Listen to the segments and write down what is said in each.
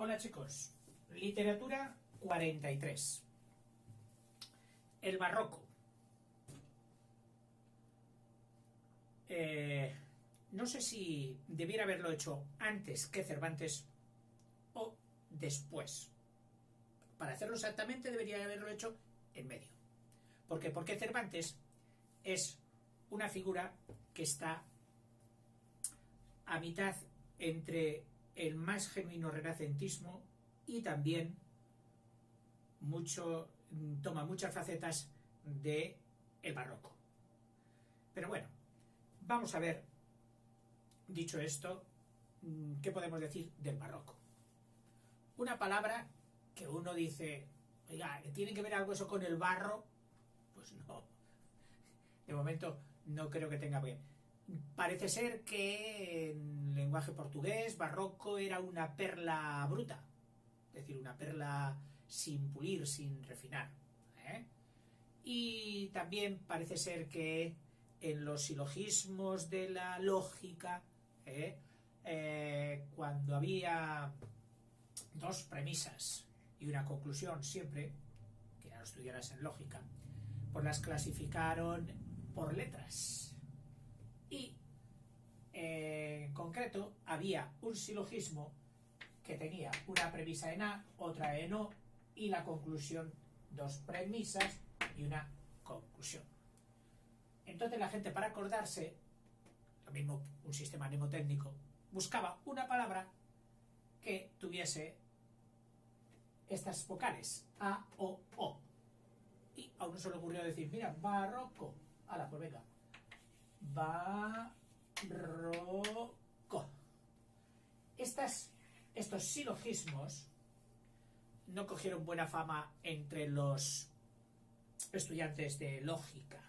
Hola chicos, literatura 43. El barroco. No sé si debiera haberlo hecho antes que Cervantes o después. Para hacerlo exactamente debería haberlo hecho en medio. ¿Por qué? Porque Cervantes es una figura que está a mitad entre el más genuino renacentismo y también toma muchas facetas de el barroco. Pero bueno, vamos a ver, dicho esto, ¿qué podemos decir del barroco? Una palabra que uno dice, oiga, ¿tiene que ver algo eso con el barro? Pues no, de momento no creo que tenga bien. Parece ser que en lenguaje portugués barroco era una perla bruta, es decir, una perla sin pulir, sin refinar, ¿eh? Y también parece ser que en los silogismos de la lógica, cuando había dos premisas y una conclusión siempre, que ya lo estudiarás en lógica, pues las clasificaron por letras. Y en concreto había un silogismo que tenía una premisa en A, otra en O, y la conclusión dos premisas y una conclusión. Entonces la gente, para acordarse, lo mismo un sistema mnemotécnico, buscaba una palabra que tuviese estas vocales A, O, O. Y a uno se le ocurrió decir, mira, barroco. Ala, pues venga, barroco. Estos silogismos no cogieron buena fama entre los estudiantes de lógica,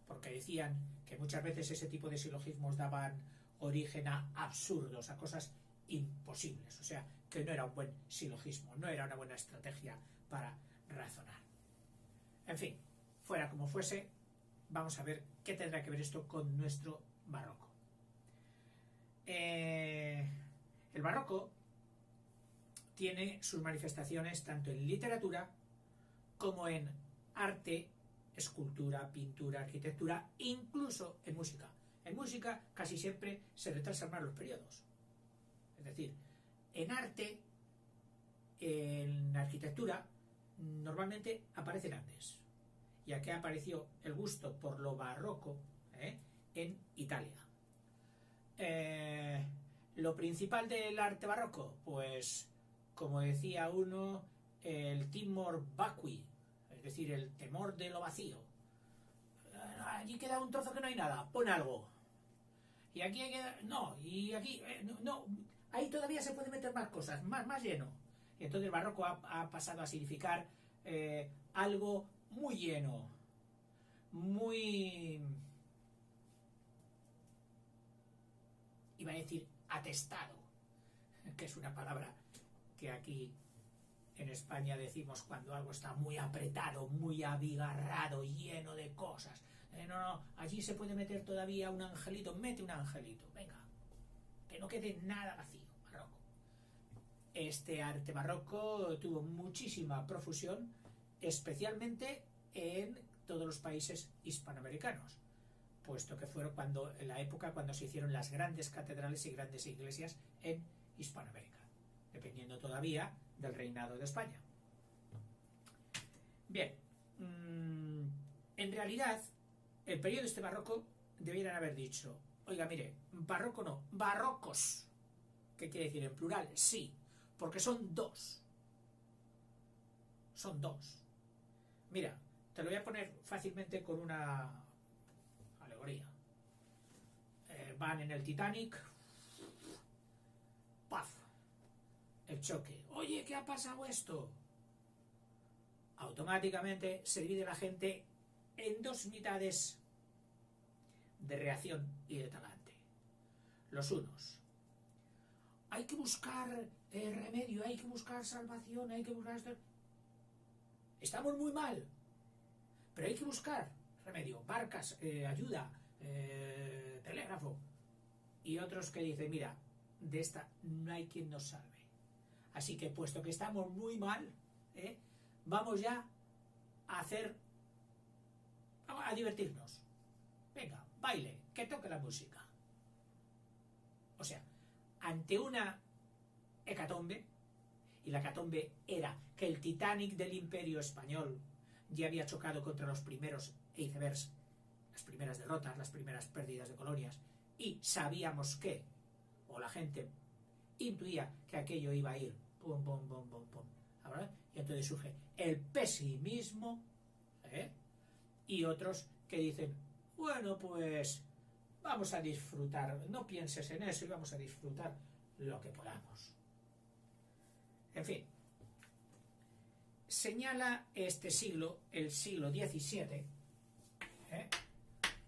porque decían que muchas veces ese tipo de silogismos daban origen a absurdos, a cosas imposibles, o sea, que no era un buen silogismo, no era una buena estrategia para razonar. En fin, fuera como fuese, vamos a ver qué tendrá que ver esto con nuestro barroco. El barroco tiene sus manifestaciones tanto en literatura como en arte, escultura, pintura, arquitectura, incluso en música. En música casi siempre se retrasan más los periodos. Es decir, en arte, en arquitectura, normalmente aparecen antes. Y aquí apareció el gusto por lo barroco en Italia. Lo principal del arte barroco, pues, como decía uno, el timor vacui, es decir, el temor de lo vacío. Allí queda un trozo que no hay nada, pon algo. Y aquí hay que... No, y aquí... no, ahí todavía se puede meter más cosas, más lleno. Y entonces el barroco ha pasado a significar algo muy lleno, muy... iba a decir atestado, que es una palabra que aquí en España decimos cuando algo está muy apretado, muy abigarrado, lleno de cosas. No, allí se puede meter todavía un angelito, mete un angelito, venga, que no quede nada vacío, barroco. Este arte barroco tuvo muchísima profusión, especialmente en todos los países hispanoamericanos, puesto que fueron en la época cuando se hicieron las grandes catedrales y grandes iglesias en Hispanoamérica, dependiendo todavía del reinado de España. Bien, en realidad, el periodo este barroco debieran haber dicho, oiga, mire, barroco no, barrocos. ¿Qué quiere decir? En plural, sí, porque son dos. Son dos. Mira, te lo voy a poner fácilmente con una alegoría. Van en el Titanic, ¡paf! El choque. Oye, ¿qué ha pasado esto? Automáticamente se divide la gente en dos mitades de reacción y de talante. Los unos, hay que buscar remedio, hay que buscar salvación, hay que buscar esto. Estamos muy mal, pero hay que buscar remedio, barcas, ayuda, telégrafo. Y otros que dicen, mira, de esta no hay quien nos salve. Así que, puesto que estamos muy mal, vamos ya a divertirnos. Venga, baile, que toque la música. O sea, ante una hecatombe, y la hecatombe era que el Titanic del Imperio Español ya había chocado contra los primeros icebergs, las primeras derrotas, las primeras pérdidas de colonias, y sabíamos que, o la gente intuía que aquello iba a ir pum, pum, pum, pum, pum, ¿verdad? Y entonces surge el pesimismo, y otros que dicen, bueno, pues vamos a disfrutar, no pienses en eso y vamos a disfrutar lo que podamos. En fin, señala este siglo, el siglo XVII,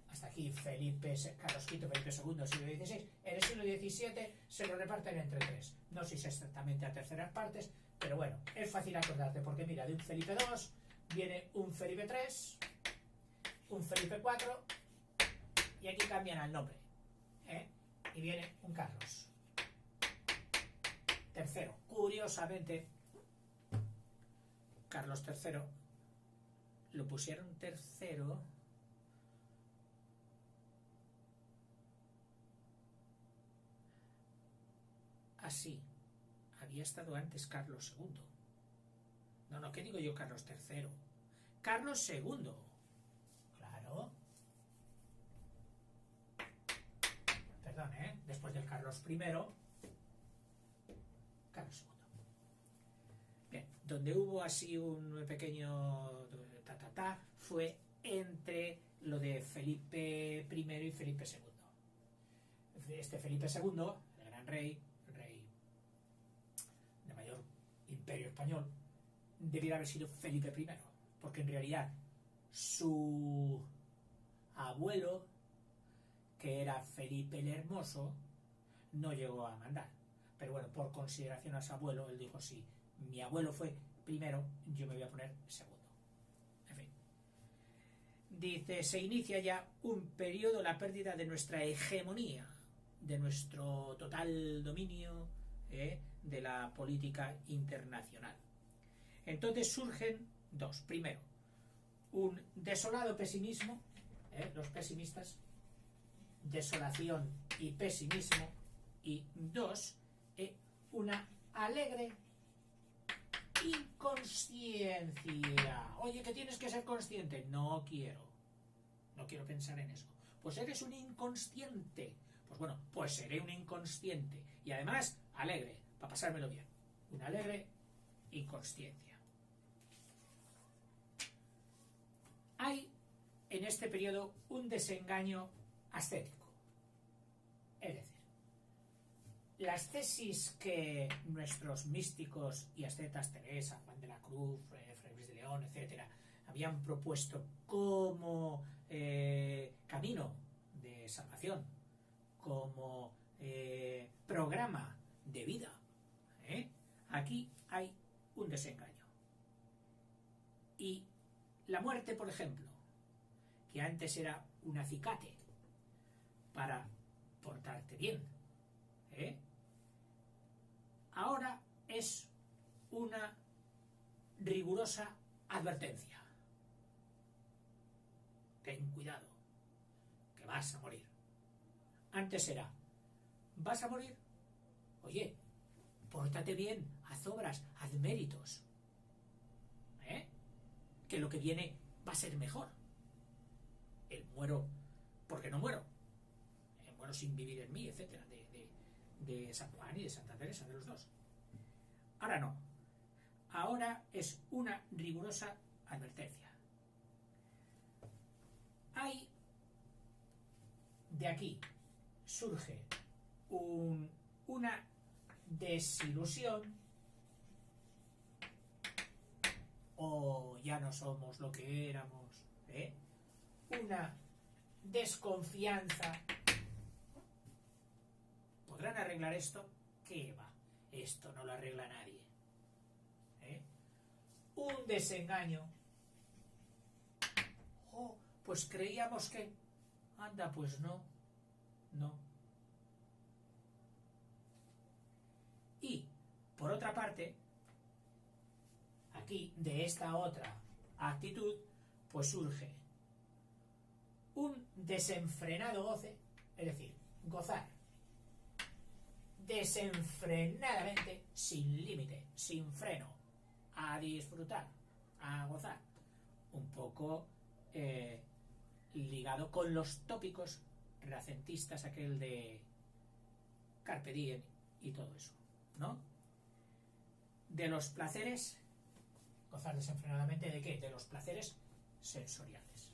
hasta aquí Carlos V, Felipe II, siglo XVI. En el siglo XVII se lo reparten entre tres. No sé si exactamente a terceras partes, pero bueno, es fácil acordarte, porque mira, de un Felipe II viene un Felipe III, un Felipe IV, y aquí cambian el nombre, y viene un Carlos III. Curiosamente, Carlos III lo pusieron tercero así. Había estado antes Carlos II. No, ¿qué digo yo? Carlos III. Carlos II. Claro. Perdón, después del Carlos I, Carlos II. Bien, donde hubo así un pequeño fue entre lo de Felipe I y Felipe II. Este Felipe II, el gran rey, el rey de mayor imperio español, debiera haber sido Felipe I, porque en realidad su abuelo, que era Felipe el Hermoso, no llegó a mandar. Pero bueno, por consideración a su abuelo, él dijo, sí, mi abuelo fue primero, yo me voy a poner segundo. En fin. Dice, se inicia ya un periodo, la pérdida de nuestra hegemonía, de nuestro total dominio, de la política internacional. Entonces surgen dos. Primero, un desolado pesimismo, los pesimistas, desolación y pesimismo. Y dos, una alegre inconsciencia. Oye, que tienes que ser consciente. No quiero pensar en eso. Pues eres un inconsciente. Pues bueno, pues seré un inconsciente. Y además, alegre, para pasármelo bien. Una alegre inconsciencia. Hay en este periodo un desengaño ascético. Es decir, las tesis que nuestros místicos y ascetas, Teresa, Juan de la Cruz, Fray Luis de León, etc., habían propuesto como camino de salvación, como programa de vida, aquí hay un desengaño. Y la muerte, por ejemplo, que antes era un acicate para portarte bien, ahora es una rigurosa advertencia. Ten cuidado, que vas a morir. Antes era, ¿vas a morir? Oye, pórtate bien, haz obras, haz méritos, que lo que viene va a ser mejor. El muero porque no muero, muero sin vivir en mí, etcétera, de San Juan y de Santa Teresa, de los dos. Ahora no, ahora es una rigurosa advertencia. Hay, de aquí surge una desilusión, o ya no somos lo que éramos, una desconfianza. ¿Podrán arreglar esto? ¿Qué va? Esto no lo arregla nadie. Un desengaño. Oh, pues creíamos que... Anda, pues no. No. Y Por otra parte, aquí, de esta otra actitud, pues surge un desenfrenado goce, es decir, gozar desenfrenadamente, sin límite, sin freno, a disfrutar, a gozar, un poco ligado con los tópicos renacentistas, aquel de Carpe Diem y todo eso, ¿no? De los placeres, gozar desenfrenadamente, ¿de qué? De los placeres sensoriales.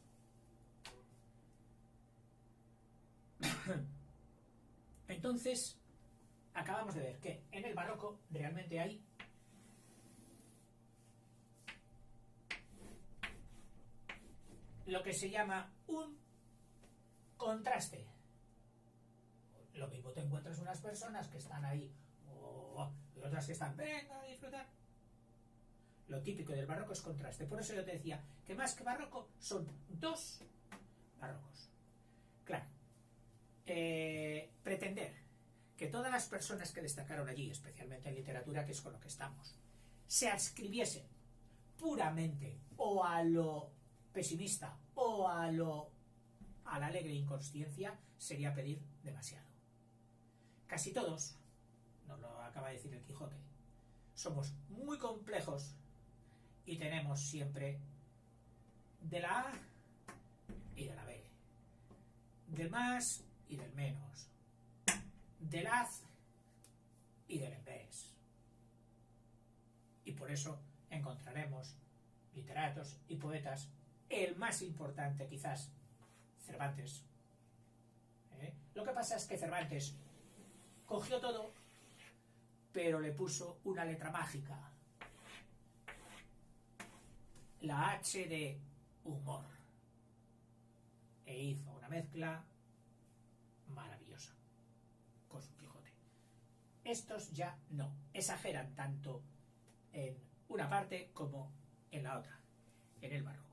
Entonces, acabamos de ver que en el barroco realmente hay lo que se llama un contraste. Lo mismo te encuentras unas personas que están ahí y otras que están, venga a disfrutar. Lo típico del barroco es contraste. Por eso yo te decía que más que barroco son dos barrocos. Claro, pretender que todas las personas que destacaron allí, especialmente en literatura, que es con lo que estamos, se adscribiesen puramente o a lo pesimista o a la alegre inconsciencia, sería pedir demasiado. Casi todos, nos lo acaba de decir el Quijote, somos muy complejos y tenemos siempre de la A y de la B, del más y del menos, del haz y del en vez. Y por eso encontraremos literatos y poetas, el más importante quizás, Cervantes. Lo que pasa es que Cervantes cogió todo, pero le puso una letra mágica, la H de humor, e hizo una mezcla maravillosa con su Quijote. Estos ya no, exageran tanto en una parte como en la otra, en el barroco.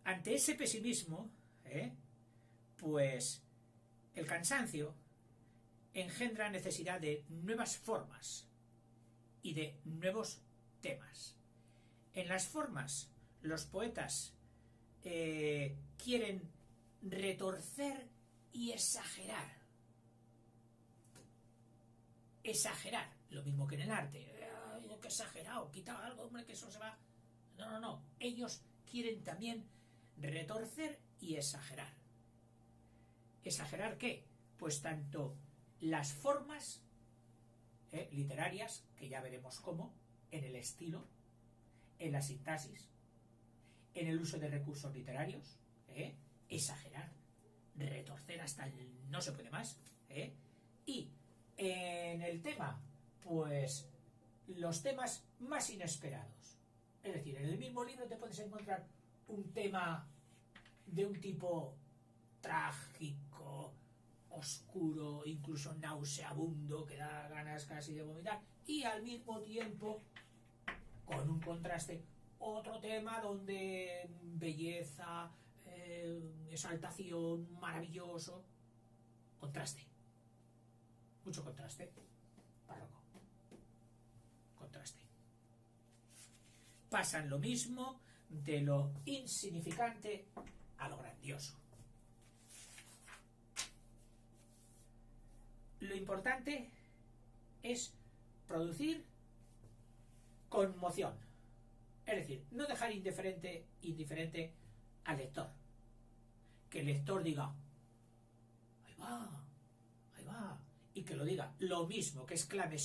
Ante ese pesimismo, pues el cansancio engendra necesidad de nuevas formas y de nuevos temas. En las formas, los poetas quieren retorcer y exagerar. Exagerar, lo mismo que en el arte. Que exagerado, quita algo, hombre, que eso se va. No. Ellos quieren también retorcer y exagerar. ¿Exagerar qué? Pues tanto las formas literarias, que ya veremos cómo, en el estilo, en la sintaxis, en el uso de recursos literarios, exagerar, retorcer hasta el no se puede más, y en el tema, pues los temas más inesperados. Es decir, en el mismo libro te puedes encontrar un tema de un tipo trágico, oscuro, incluso nauseabundo, que da ganas casi de vomitar, y al mismo tiempo, con un contraste, otro tema donde belleza, exaltación, maravilloso, contraste, mucho contraste, barroco, contraste. Pasan lo mismo de lo insignificante a lo grandioso. Lo importante es producir conmoción, es decir, no dejar indiferente al lector, que el lector diga ahí va, y que lo diga, lo mismo, que exclame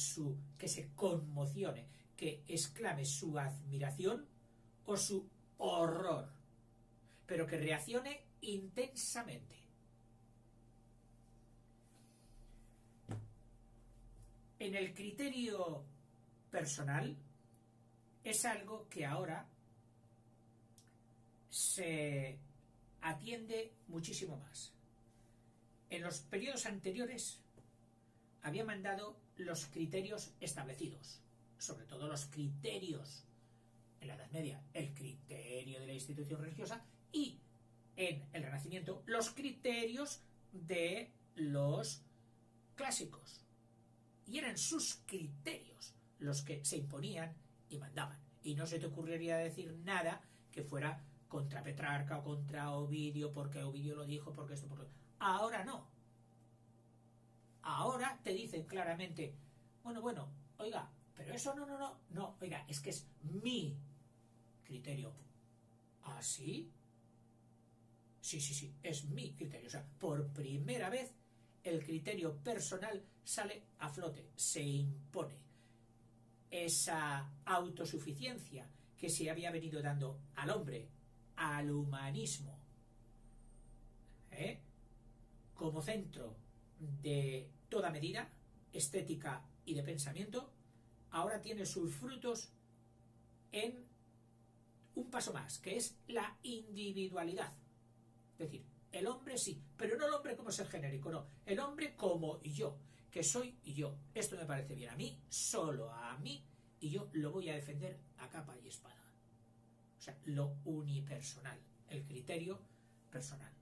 que se conmocione, que exclame su admiración o su horror, pero que reaccione intensamente. En el criterio personal es algo que ahora se atiende muchísimo más. En los periodos anteriores había mandado los criterios establecidos, sobre todo los criterios en la Edad Media, el criterio de la institución religiosa, y en el Renacimiento los criterios de los clásicos, y eran sus criterios los que se imponían y mandaban. Y no se te ocurriría decir nada que fuera contra Petrarca o contra Ovidio, porque Ovidio lo dijo, porque esto, porque... Ahora no. Ahora te dicen claramente, bueno, oiga, pero eso no, oiga, es que es mi criterio. ¿Ah, sí? Sí, es mi criterio. O sea, por primera vez el criterio personal sale a flote, se impone. Esa autosuficiencia que se había venido dando al hombre, al humanismo, como centro de toda medida, estética y de pensamiento, ahora tiene sus frutos en un paso más, que es la individualidad. Es decir, el hombre sí, pero no el hombre como ser genérico, no, el hombre como yo, que soy yo. Esto me parece bien a mí, solo a mí, y yo lo voy a defender a capa y espada. O sea, lo unipersonal, el criterio personal.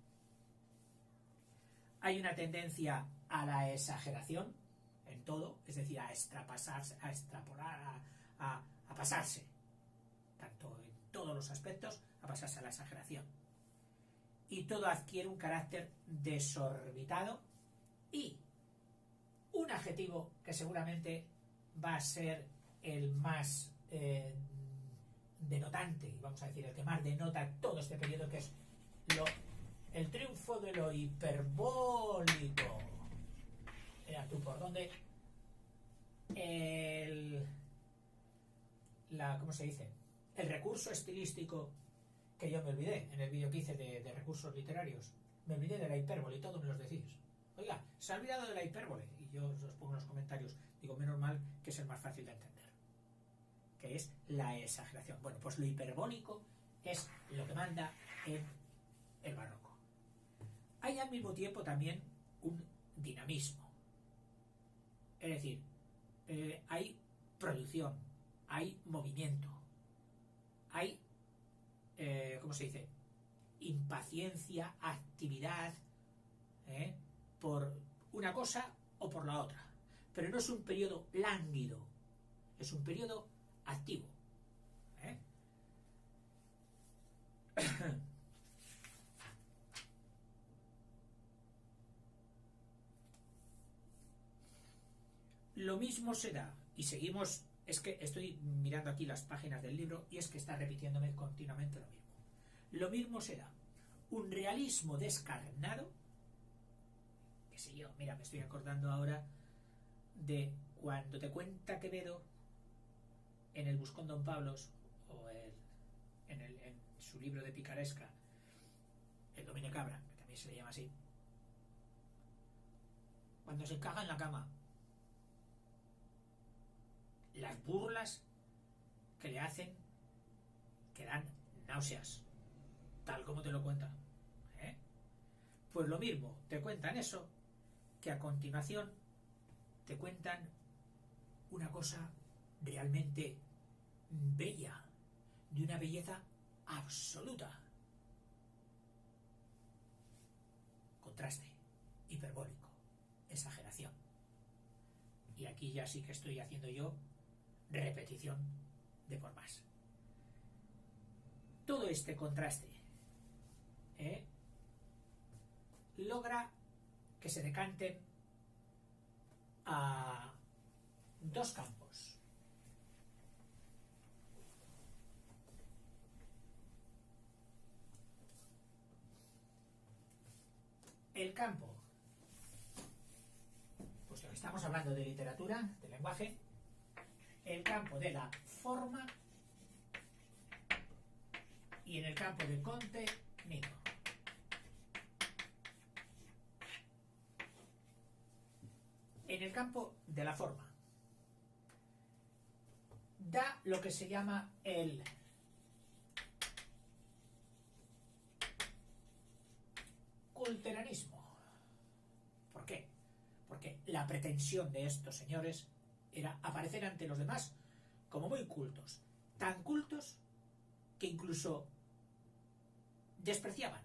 Hay una tendencia a la exageración en todo, es decir, a extrapasarse, a extrapolar, a pasarse, tanto en todos los aspectos, a pasarse a la exageración. Y todo adquiere un carácter desorbitado y un adjetivo que seguramente va a ser el más denotante, vamos a decir, el que más denota todo este periodo, que es el triunfo de lo hiperbólico. Mira tú por dónde ¿cómo se dice? El recurso estilístico, que yo me olvidé en el vídeo que hice de recursos literarios. Me olvidé de la hipérbole y todos me los decís. Oiga, se ha olvidado de la hipérbole. Y yo os pongo en los comentarios, digo, menos mal que es el más fácil de entender, que es la exageración. Bueno, pues lo hiperbólico es lo que manda en el barroco. Hay al mismo tiempo también un dinamismo. Es decir, hay producción, hay movimiento, hay, ¿cómo se dice? Impaciencia, actividad, por una cosa o por la otra. Pero no es un periodo lánguido, es un periodo activo. Lo mismo se da, y seguimos, es que estoy mirando aquí las páginas del libro y es que está repitiéndome continuamente lo mismo. Lo mismo se da, un realismo descarnado, qué sé yo, mira, me estoy acordando ahora de cuando te cuenta Quevedo en el Buscón Don Pablos, o en su libro de picaresca, el Domine Cabra, que también se le llama así, cuando se caga en la cama, las burlas que le hacen, que dan náuseas, tal como te lo cuentan. Pues lo mismo, te cuentan eso, que a continuación te cuentan una cosa realmente bella, de una belleza absoluta. Contraste, hiperbólico, exageración. Y aquí ya sí que estoy haciendo yo repetición de por más. Todo este contraste logra que se decanten a dos campos. El campo, pues ya que estamos hablando de literatura, de lenguaje, el campo de la forma y en el campo de contenido. En el campo de la forma da lo que se llama el culteranismo. ¿Por qué? Porque la pretensión de estos señores era aparecer ante los demás como muy cultos, tan cultos que incluso despreciaban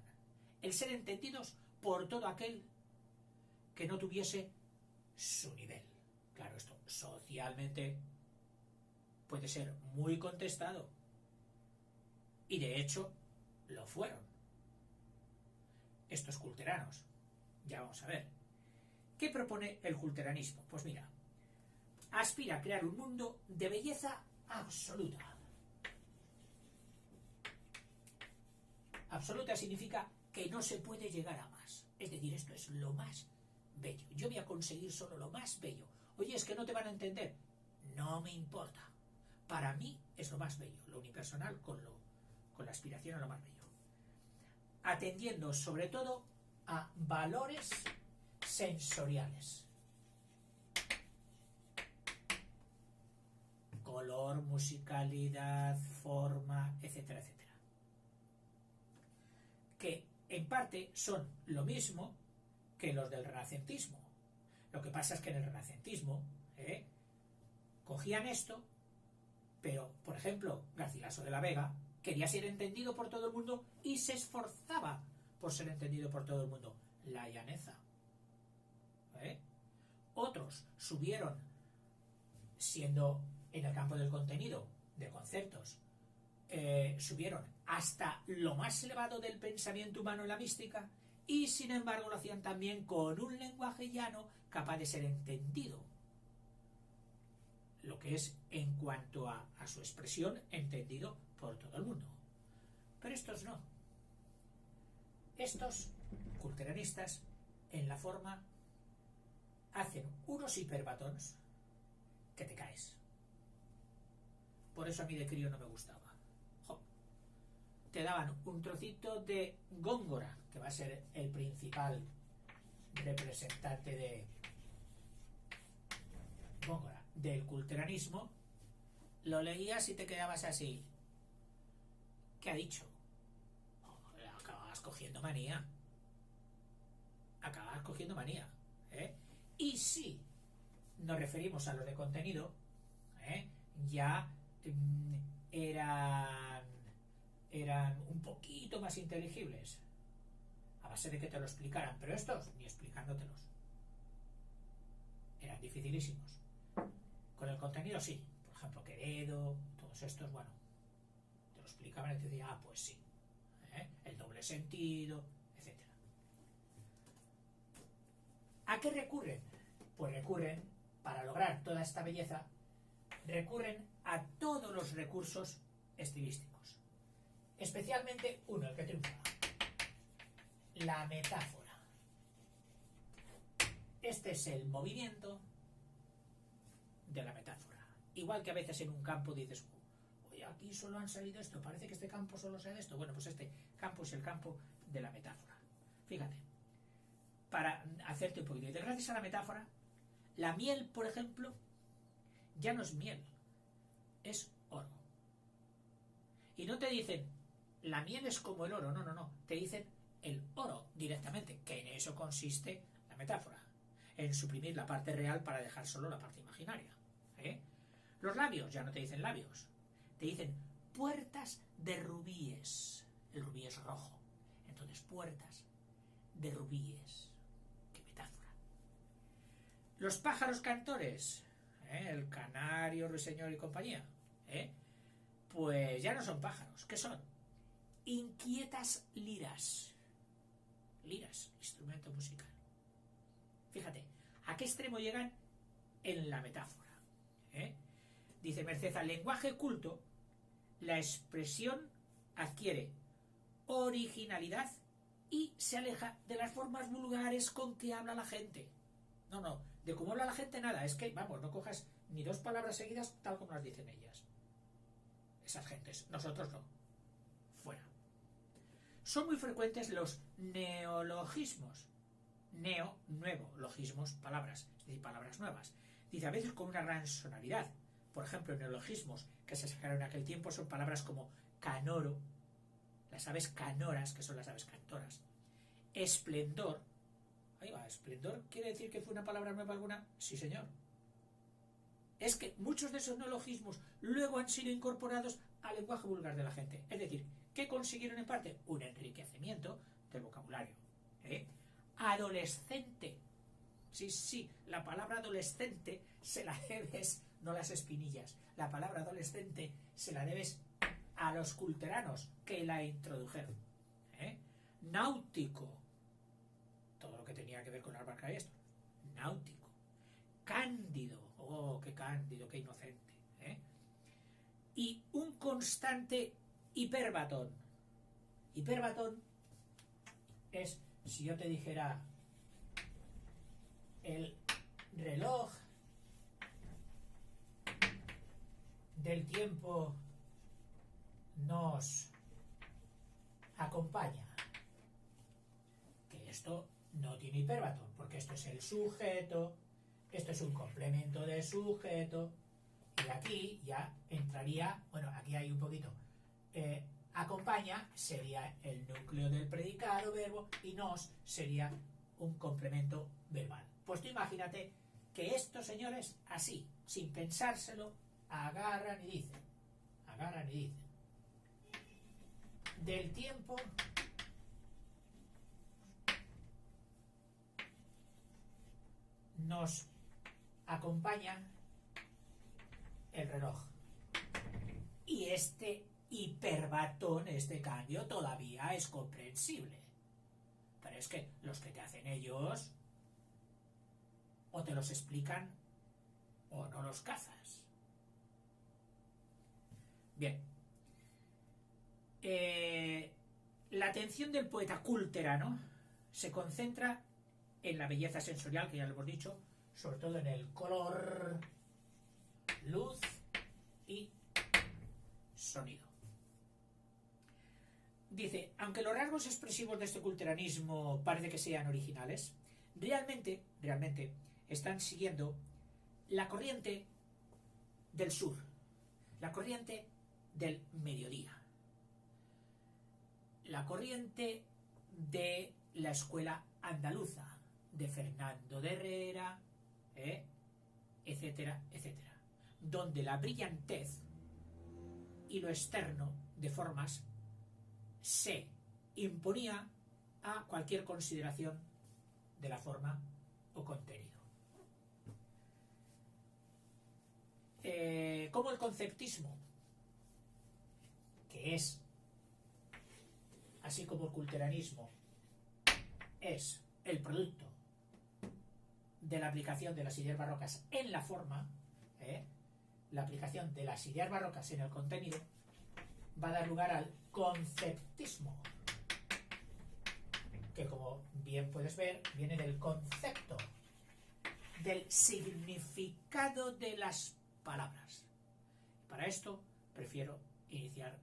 el ser entendidos por todo aquel que no tuviese su nivel. Claro, esto socialmente puede ser muy contestado. Y de hecho, lo fueron. Estos culteranos. Ya vamos a ver. ¿Qué propone el culteranismo? Pues mira, aspira a crear un mundo de belleza absoluta. Absoluta significa que no se puede llegar a más. Es decir, esto es lo más bello. Yo voy a conseguir solo lo más bello. Oye, es que no te van a entender. No me importa. Para mí es lo más bello, lo unipersonal con la aspiración a lo más bello. Atendiendo sobre todo a valores sensoriales. Color, musicalidad, forma, etcétera, etcétera. Que en parte son lo mismo que los del renacentismo. Lo que pasa es que en el renacentismo cogían esto, pero, por ejemplo, Garcilaso de la Vega quería ser entendido por todo el mundo y se esforzaba por ser entendido por todo el mundo. La llaneza. Otros subieron, siendo en el campo del contenido, de conceptos, subieron hasta lo más elevado del pensamiento humano en la mística, y sin embargo lo hacían también con un lenguaje llano capaz de ser entendido, lo que es en cuanto a su expresión entendido por todo el mundo. Pero estos no. Estos culteranistas en la forma hacen unos hiperbatons que te caes. Por eso a mí de crío no me gustaba. Te daban un trocito de Góngora, que va a ser el principal representante de Góngora, del culteranismo. Lo leías y te quedabas así. ¿Qué ha dicho? Acababas cogiendo manía. Y si nos referimos a los de contenido, ya eran un poquito más inteligibles, a base de que te lo explicaran, pero estos ni explicándotelos. Eran dificilísimos. Con el contenido sí. Por ejemplo, Quevedo, todos estos, bueno, te lo explicaban y te decían, pues sí. El doble sentido, etc. ¿A qué recurren? Pues recurren, para lograr toda esta belleza, recurren a todos los recursos estilísticos. Especialmente uno, el que triunfa. La metáfora. Este es el movimiento de la metáfora. Igual que a veces en un campo dices, oye, aquí solo han salido esto, parece que este campo solo sea de esto. Bueno, pues este campo es el campo de la metáfora. Fíjate, para hacerte un poquito. Y gracias a la metáfora, la miel, por ejemplo, ya no es miel, es oro. Y no te dicen, la miel es como el oro, no. Te dicen el oro directamente, que en eso consiste la metáfora. En suprimir la parte real para dejar solo la parte imaginaria. Los labios, ya no te dicen labios, te dicen puertas de rubíes. El rubí es rojo, entonces puertas de rubíes. ¡Qué metáfora! Los pájaros cantores, el canario, ruiseñor y compañía, pues ya no son pájaros. ¿Qué son? Inquietas liras. Liras, instrumento musical. Fíjate, ¿a qué extremo llegan en la metáfora? Dice Merced, al lenguaje culto, la expresión adquiere originalidad y se aleja de las formas vulgares con que habla la gente. No, de cómo habla la gente nada, es que, vamos, no cojas ni dos palabras seguidas tal como las dicen ellas. Esas gentes, nosotros no. Fuera. Son muy frecuentes los neologismos. Neo, nuevo, logismos, palabras, es decir, palabras nuevas. Dice, a veces con una gran sonoridad. Por ejemplo, neologismos que se sacaron en aquel tiempo son palabras como canoro, las aves canoras, que son las aves cantoras. Esplendor. Ahí va, esplendor, ¿quiere decir que fue una palabra nueva alguna? Sí, señor. Es que muchos de esos neologismos luego han sido incorporados al lenguaje vulgar de la gente. Es decir, ¿qué consiguieron en parte? Un enriquecimiento del vocabulario. Adolescente. Sí, sí, la palabra adolescente se la debes, no las espinillas, la palabra adolescente se la debes a los culteranos que la introdujeron. Náutico, todo lo que tenía que ver con Albarca y esto, náutico. Cándido, oh, qué cándido, qué inocente. Y un constante hiperbatón. Hiperbatón es, si yo te dijera, el reloj del tiempo nos acompaña. Que esto no tiene hiperbatón, porque esto es el sujeto, esto es un complemento de sujeto, y aquí ya entraría, bueno, aquí hay un poquito, acompaña sería el núcleo del predicado verbo y nos sería un complemento verbal. Pues tú imagínate que estos señores así, sin pensárselo, agarran y dicen, del tiempo nos acompaña el reloj. Y este hiperbatón, este cambio todavía es comprensible. Pero es que los que te hacen ellos o te los explican o no los cazas. Bien. La atención del poeta culterano se concentra en la belleza sensorial, que ya lo hemos dicho, sobre todo en el color, luz y sonido. Dice, aunque los rasgos expresivos de este culteranismo parece que sean originales, realmente están siguiendo la corriente del sur, la corriente del mediodía, la corriente de la escuela andaluza, de Fernando de Herrera, etcétera, etcétera, donde la brillantez y lo externo de formas se imponía a cualquier consideración de la forma o contenido. Como el conceptismo, que es, así como el culteranismo, es el producto de la aplicación de las ideas barrocas en la forma, la aplicación de las ideas barrocas en el contenido, va a dar lugar al conceptismo, que como bien puedes ver, viene del concepto, del significado de las palabras. Para esto prefiero iniciar